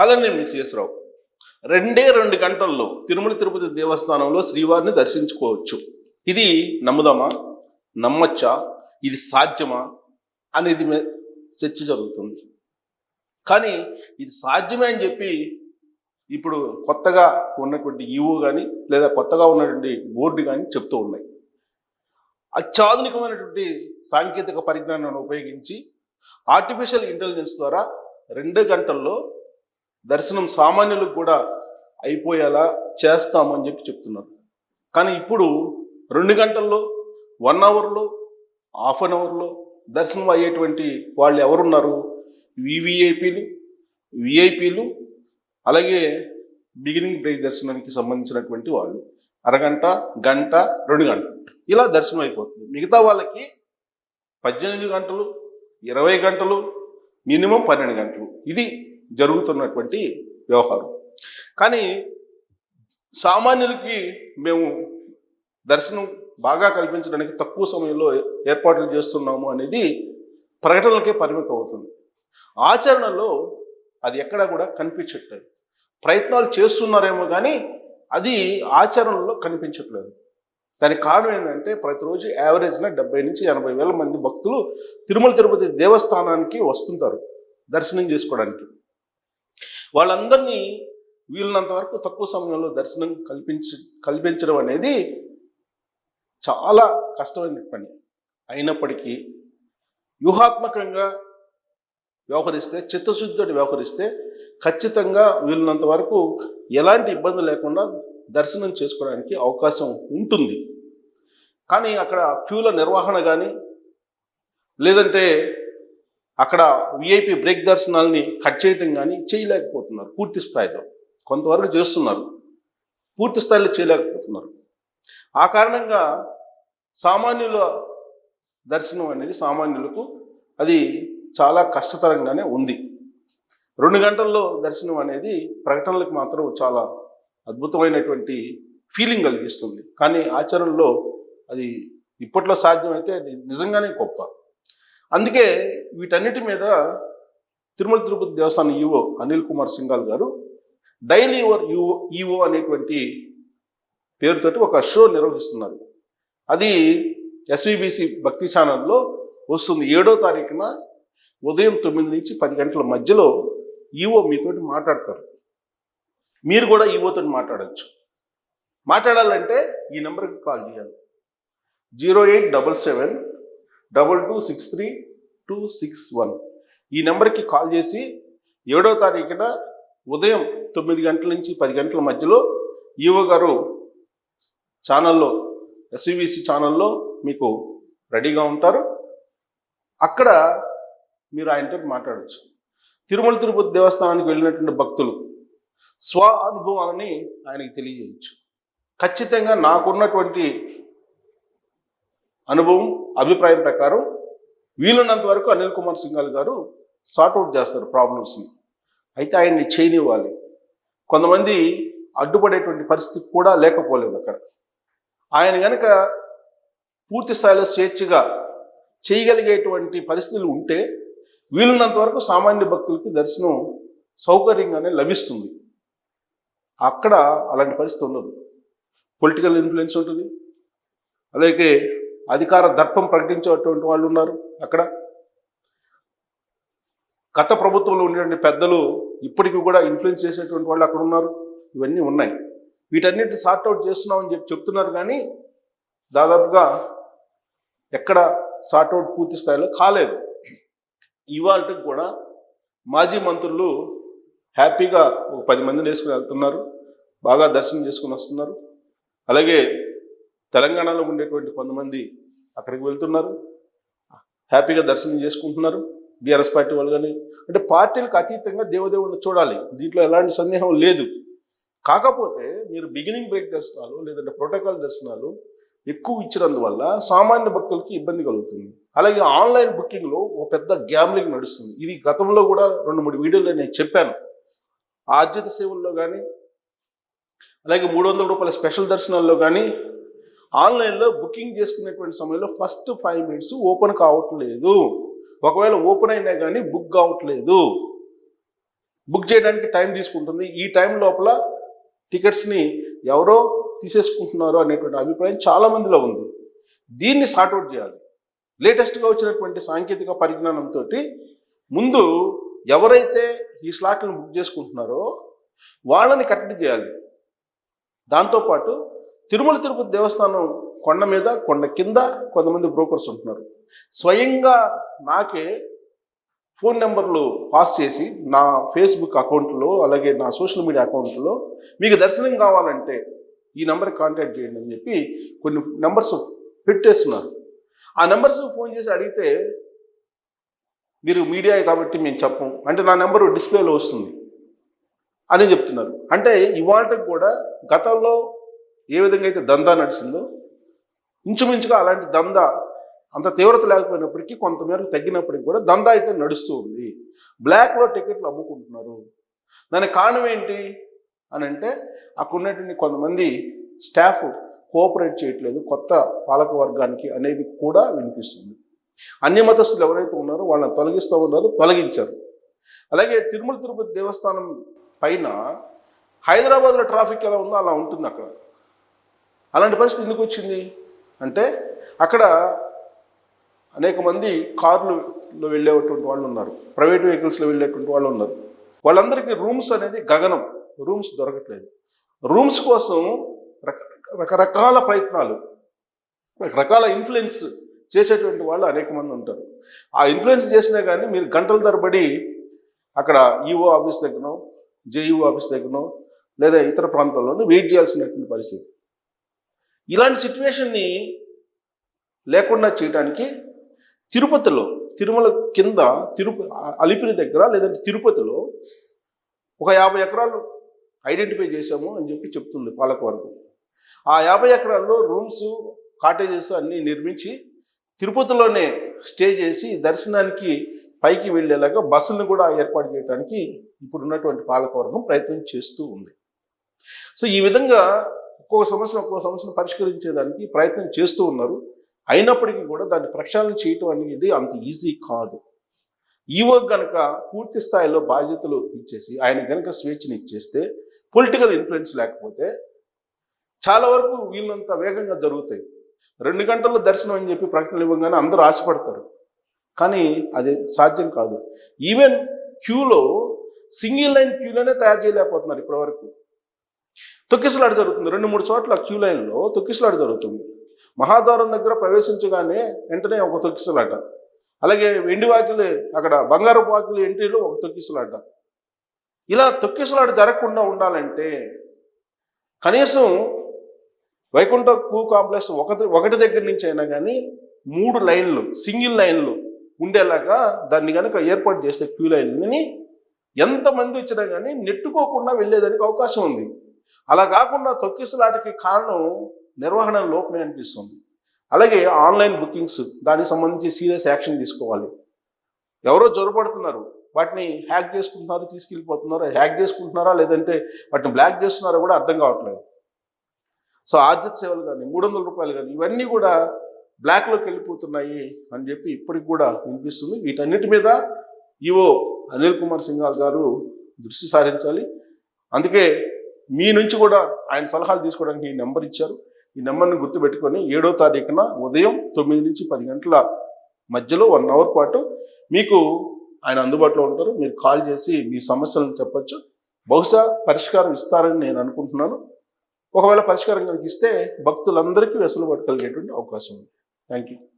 అలానే మిస్ రావు 2 గంటల్లో తిరుమల తిరుపతి దేవస్థానంలో శ్రీవారిని దర్శించుకోవచ్చు. ఇది నమ్ముదామా, నమ్మచ్చా, ఇది సాధ్యమా అనేది చర్చ జరుగుతుంది. కానీ ఇది సాధ్యమే అని చెప్పి ఇప్పుడు కొత్తగా ఉన్నటువంటి ఈవో కానీ లేదా కొత్తగా ఉన్నటువంటి బోర్డు కానీ చెప్తూ ఉన్నాయి. అత్యాధునికమైనటువంటి సాంకేతిక పరిజ్ఞానాన్ని ఉపయోగించి ఆర్టిఫిషియల్ ఇంటెలిజెన్స్ ద్వారా 2 గంటల్లో దర్శనం సామాన్యులకు కూడా అయిపోయేలా చేస్తామని చెప్పి చెప్తున్నారు. కానీ ఇప్పుడు 2 గంటల్లో, 1 అవర్లో, హాఫ్ అన్ అవర్లో దర్శనం అయ్యేటువంటి వాళ్ళు ఎవరున్నారు? విఐపీలు, అలాగే బిగినింగ్ బ్రేక్ దర్శనానికి సంబంధించినటువంటి వాళ్ళు అరగంట, గంట, 2 గంటలు ఇలా దర్శనం అయిపోతుంది. మిగతా వాళ్ళకి 18 గంటలు, 20 గంటలు, మినిమం 12 గంటలు ఇది జరుగుతున్నటువంటి వ్యవహారం. కానీ సామాన్యులకి మేము దర్శనం బాగా కల్పించడానికి తక్కువ సమయంలో ఏర్పాట్లు చేస్తున్నాము అనేది ప్రకటనలకే పరిమితం అవుతుంది. ఆచరణలో అది ఎక్కడా కూడా కనిపించట్లేదు. ప్రయత్నాలు చేస్తున్నారేమో కానీ అది ఆచరణలో కనిపించట్లేదు. దానికి కారణం ఏంటంటే ప్రతిరోజు యావరేజ్గా 70 నుంచి 80 వేల మంది భక్తులు తిరుమల తిరుపతి దేవస్థానానికి వస్తుంటారు దర్శనం చేసుకోవడానికి. వాళ్ళందరినీ వీలున్నంత వరకు తక్కువ సమయంలో దర్శనం కల్పించడం అనేది చాలా కష్టమైన పని. అయినప్పటికీ వ్యూహాత్మకంగా వ్యవహరిస్తే, చిత్తశుద్ధితో వ్యవహరిస్తే ఖచ్చితంగా వీలున్నంత వరకు ఎలాంటి ఇబ్బంది లేకుండా దర్శనం చేసుకోవడానికి అవకాశం ఉంటుంది. కానీ అక్కడ క్యూల నిర్వహణ కానీ లేదంటే అక్కడ విఐపి బ్రేక్ దర్శనాల్ని కట్ చేయటం కానీ చేయలేకపోతున్నారు. పూర్తి స్థాయిలో కొంతవరకు చేస్తున్నారు, పూర్తి స్థాయిలో చేయలేకపోతున్నారు. ఆ కారణంగా సామాన్యుల దర్శనం అనేది సామాన్యులకు అది చాలా కష్టతరంగానే ఉంది. 2 గంటల్లో దర్శనం అనేది ప్రకటనలకు మాత్రం చాలా అద్భుతమైనటువంటి ఫీలింగ్ కలిగిస్తుంది. కానీ ఆచరణలో అది ఇప్పట్లో సాధ్యమైతే అది నిజంగానే గొప్ప. అందుకే వీటన్నిటి మీద తిరుమల తిరుపతి దేవస్థానం ఈవో అనిల్ కుమార్ సింఘాల్ గారు డైలీ యువర్ ఈవో అనేటువంటి పేరుతోటి ఒక షో నిర్వహిస్తున్నారు. అది ఎస్విబిసి భక్తి ఛానల్లో వస్తుంది. 7వ తారీఖున ఉదయం 9 నుంచి 10 గంటల మధ్యలో ఈవో మీతోటి మాట్లాడతారు. మీరు కూడా ఈవోతో మాట్లాడచ్చు. మాట్లాడాలంటే ఈ నెంబర్కి కాల్ చేయాలి. 0877 2263 261. ఈ నెంబర్కి కాల్ చేసి 7వ తారీఖున ఉదయం 9 గంటల నుంచి 10 గంటల మధ్యలో ఈవో గారు ఛానల్లో, ఎస్విబిసి ఛానల్లో మీకు రెడీగా ఉంటారు. అక్కడ మీరు ఆయనతో మాట్లాడచ్చు. తిరుమల తిరుపతి దేవస్థానానికి వెళ్ళినటువంటి భక్తులు స్వ అనుభవాలని ఆయనకి తెలియజేయచ్చు. ఖచ్చితంగా నాకున్నటువంటి అనుభవం, అభిప్రాయం ప్రకారం వీలున్నంత వరకు అనిల్ కుమార్ సింఘాల్ గారు సార్ట్అవుట్ చేస్తారు ప్రాబ్లమ్స్ని. అయితే ఆయన్ని చేయనివ్వాలి. కొంతమంది అడ్డుపడేటువంటి పరిస్థితి కూడా లేకపోలేదు అక్కడ. ఆయన కనుక పూర్తి స్థాయిలో స్వేచ్ఛగా చేయగలిగేటువంటి పరిస్థితులు ఉంటే వీలున్నంత వరకు సామాన్య భక్తులకి దర్శనం సౌకర్యంగానే లభిస్తుంది. అక్కడ అలాంటి పరిస్థితి ఉండదు. పొలిటికల్ ఇన్ఫ్లుయెన్స్ ఉంటుంది, అలాగే అధికార దర్పం ప్రకటించేటువంటి వాళ్ళు ఉన్నారు అక్కడ. గత ప్రభుత్వంలో ఉండేటువంటి పెద్దలు ఇప్పటికీ కూడా ఇన్ఫ్లుయెన్స్ చేసేటువంటి వాళ్ళు అక్కడ ఉన్నారు. ఇవన్నీ ఉన్నాయి. వీటన్నిటిని సార్ట్అవుట్ చేస్తున్నామని చెప్తున్నారు. కానీ దాదాపుగా ఎక్కడ సార్ట్అవుట్ పూర్తి స్థాయిలో కాలేదు. ఇవాళకి కూడా మాజీ మంత్రులు హ్యాపీగా ఒక 10 మందిని వేసుకుని వెళ్తున్నారు, బాగా దర్శనం చేసుకుని వస్తున్నారు. అలాగే తెలంగాణలో ఉండేటువంటి కొంతమంది అక్కడికి వెళ్తున్నారు, హ్యాపీగా దర్శనం చేసుకుంటున్నారు. బీఆర్ఎస్ పార్టీ వాళ్ళు కానీ, అంటే పార్టీలకు అతీతంగా దేవదేవుడిని చూడాలి, దీంట్లో ఎలాంటి సందేహం లేదు. కాకపోతే మీరు బిగినింగ్ బ్రేక్ దర్శనాలు లేదంటే ప్రోటోకాల్ దర్శనాలు ఎక్కువ ఇచ్చినందువల్ల సామాన్య భక్తులకి ఇబ్బంది కలుగుతుంది. అలాగే ఆన్లైన్ బుకింగ్లో ఒక పెద్ద గ్యాంబ్లింగ్ నడుస్తుంది. ఇది గతంలో కూడా 2-3 వీడియోలో నేను చెప్పాను. ఆర్జిత సేవల్లో కానీ అలాగే 300 రూపాయల స్పెషల్ దర్శనాల్లో కానీ ఆన్లైన్లో బుకింగ్ చేసుకునేటువంటి సమయంలో ఫస్ట్ 5 మినిట్స్ ఓపెన్ కావట్లేదు. ఒకవేళ ఓపెన్ అయినా కానీ బుక్ కావట్లేదు. బుక్ చేయడానికి టైం తీసుకుంటుంది. ఈ టైం లోపల టికెట్స్ని ఎవరో తీసేసుకుంటున్నారు అనేటువంటి అభిప్రాయం చాలా మందిలో ఉంది. దీన్ని సార్ట్అవుట్ చేయాలి. లేటెస్ట్గా వచ్చినటువంటి సాంకేతిక పరిజ్ఞానంతో ముందు ఎవరైతే ఈ స్లాట్లను బుక్ చేసుకుంటున్నారో వాళ్ళని కట్టడి చేయాలి. దాంతోపాటు తిరుమల తిరుపతి దేవస్థానం కొండ మీద కొండ కింద కొంతమంది బ్రోకర్స్ ఉంటున్నారు. స్వయంగా నాకే ఫోన్ నెంబర్లు పాస్ చేసి నా ఫేస్బుక్ అకౌంట్లో అలాగే నా సోషల్ మీడియా అకౌంట్లో మీకు దర్శనం కావాలంటే ఈ నెంబర్కి కాంటాక్ట్ చేయండి అని చెప్పి కొన్ని నెంబర్స్ పెట్టేస్తున్నారు. ఆ నెంబర్స్ ఫోన్ చేసి అడిగితే మీరు మీడియా కాబట్టి మేము చెప్పం అంటే నా నెంబరు డిస్ప్లేలో వస్తుంది అని చెప్తున్నారు. అంటే ఇవాళకి కూడా గతంలో ఏ విధంగా అయితే దందా నడిచిందో ఇంచుమించుగా అలాంటి దందా అంత తీవ్రత లేకపోయినప్పటికీ కొంతమేరకు తగ్గినప్పటికీ కూడా దందా అయితే నడుస్తూ ఉంది. బ్లాక్లో టికెట్లు అమ్ముకుంటున్నారు. దానికి కారణం ఏంటి అని అంటే అక్కడ ఉన్నటువంటి కొంతమంది స్టాఫ్ కోఆపరేట్ చేయట్లేదు కొత్త పాలక వర్గానికి అనేది కూడా వినిపిస్తుంది. అన్యమతస్తులు ఎవరైతే ఉన్నారో వాళ్ళని తొలగిస్తూ ఉన్నారో తొలగించారు. అలాగే తిరుమల తిరుపతి దేవస్థానం పైన హైదరాబాద్లో ట్రాఫిక్ ఎలా ఉందో అలా ఉంటుంది అక్కడ. అలాంటి పరిస్థితి ఎందుకు వచ్చింది అంటే అక్కడ అనేక మంది కార్లలో వెళ్ళేటువంటి వాళ్ళు ఉన్నారు, ప్రైవేట్ వెహికల్స్లో వెళ్ళేటువంటి వాళ్ళు ఉన్నారు. వాళ్ళందరికీ రూమ్స్ అనేది గగనం, రూమ్స్ దొరకట్లేదు. రూమ్స్ కోసం రకరకాల ప్రయత్నాలు, రకరకాల ఇన్ఫ్లుయెన్స్ చేసేటువంటి వాళ్ళు అనేక మంది ఉంటారు. ఆ ఇన్ఫ్లుయెన్స్ చేసినా కానీ మీరు గంటల తరబడి అక్కడ ఈఓ ఆఫీస్ దగ్గరనో జేఈఓ ఆఫీస్ దగ్గరనో లేదా ఇతర ప్రాంతాల్లోనూ వెయిట్ చేయాల్సినటువంటి పరిస్థితి. ఇలాంటి సిచ్యువేషన్ని లేకుండా చేయడానికి తిరుపతిలో తిరుమల కింద అలిపిరి దగ్గర లేదంటే తిరుపతిలో ఒక 50 ఎకరాలు ఐడెంటిఫై చేశాము అని చెప్పి చెప్తుంది పాలకవర్గం. ఆ 50 ఎకరాల్లో రూమ్స్ కాటేజెస్ అన్నీ నిర్మించి తిరుపతిలోనే స్టే చేసి దర్శనానికి పైకి వెళ్ళేలాగా బస్సులను కూడా ఏర్పాటు చేయడానికి ఇప్పుడున్నటువంటి పాలకవర్గం ప్రయత్నం చేస్తూ ఉంది. సో ఈ విధంగా ఒక్కొక్క సమస్యను పరిష్కరించేదానికి ప్రయత్నం చేస్తూ ఉన్నారు. అయినప్పటికీ కూడా దాన్ని ప్రక్షాళన చేయటం అనేది అంత ఈజీ కాదు. ఈవో గనక పూర్తి స్థాయిలో బాధ్యతలు ఇచ్చేసి ఆయన గనక స్వేచ్ఛని ఇచ్చేస్తే, పొలిటికల్ ఇన్ఫ్లుయెన్స్ లేకపోతే చాలా వరకు వీళ్ళంత వేగంగా జరుగుతాయి. 2 గంటల్లో దర్శనం అని చెప్పి ప్రకటనలు ఇవ్వగానే అందరూ ఆశపడతారు, కానీ అది సాధ్యం కాదు. ఈవెన్ క్యూలో సింగిల్ లైన్ క్యూలోనే తయారు చేయలేకపోతున్నారు ఇప్పటివరకు. తొక్కిసలాట జరుగుతుంది 2-3 చోట్ల క్యూ లైన్లో తొక్కిసలాట జరుగుతుంది. మహాద్వారం దగ్గర ప్రవేశించగానే వెంటనే ఒక తొక్కిసలాట, అలాగే వెండి వాకిలి అక్కడ బంగారపు వాకిలి ఎంట్రీలో ఒక తొక్కిసలాట. ఇలా తొక్కిసలాట జరగకుండా ఉండాలంటే కనీసం వైకుంఠ క్యూ కాంప్లెక్స్ ఒకటి దగ్గర నుంచి అయినా కానీ 3 లైన్లు సింగిల్ లైన్లు ఉండేలాగా దాన్ని కనుక ఏర్పాటు చేస్తే క్యూ లైన్ని ఎంతమంది వచ్చినా కానీ నెట్టుకోకుండా వెళ్ళేదానికి అవకాశం ఉంది. అలా కాకుండా తొక్కిసలాటకి కారణం నిర్వహణ లోపమే అనిపిస్తుంది. అలాగే ఆన్లైన్ బుకింగ్స్, దానికి సంబంధించి సీరియస్ యాక్షన్ తీసుకోవాలి. ఎవరో జొరపడుతున్నారు, వాటిని హ్యాక్ చేసుకుంటున్నారు, తీసుకెళ్ళిపోతున్నారు. హ్యాక్ చేసుకుంటున్నారా లేదంటే వాటిని బ్లాక్ చేస్తున్నారా కూడా అర్థం కావట్లేదు. సో ఆర్జిత సేవలు కానీ 300 రూపాయలు కానీ ఇవన్నీ కూడా బ్లాక్లోకి వెళ్ళిపోతున్నాయి అని చెప్పి ఇప్పటికి కూడా వినిపిస్తుంది. వీటన్నిటి మీద ఈవో అనిల్ కుమార్ సింఘాల్ గారు దృష్టి సారించాలి. అందుకే మీ నుంచి కూడా ఆయన సలహాలు తీసుకోవడానికి ఈ నెంబర్ ఇచ్చారు. ఈ నెంబర్ని గుర్తుపెట్టుకొని 7వ తారీఖున ఉదయం 9 నుంచి 10 గంటల మధ్యలో 1 అవర్ పాటు మీకు ఆయన అందుబాటులో ఉంటారు. మీరు కాల్ చేసి మీ సమస్యలను చెప్పచ్చు. బహుశా పరిష్కారం ఇస్తారని నేను అనుకుంటున్నాను. ఒకవేళ పరిష్కారం కనుక ఇస్తే భక్తులందరికీ వెసులుబాటు కలిగేటువంటి అవకాశం ఉంది. Thank you.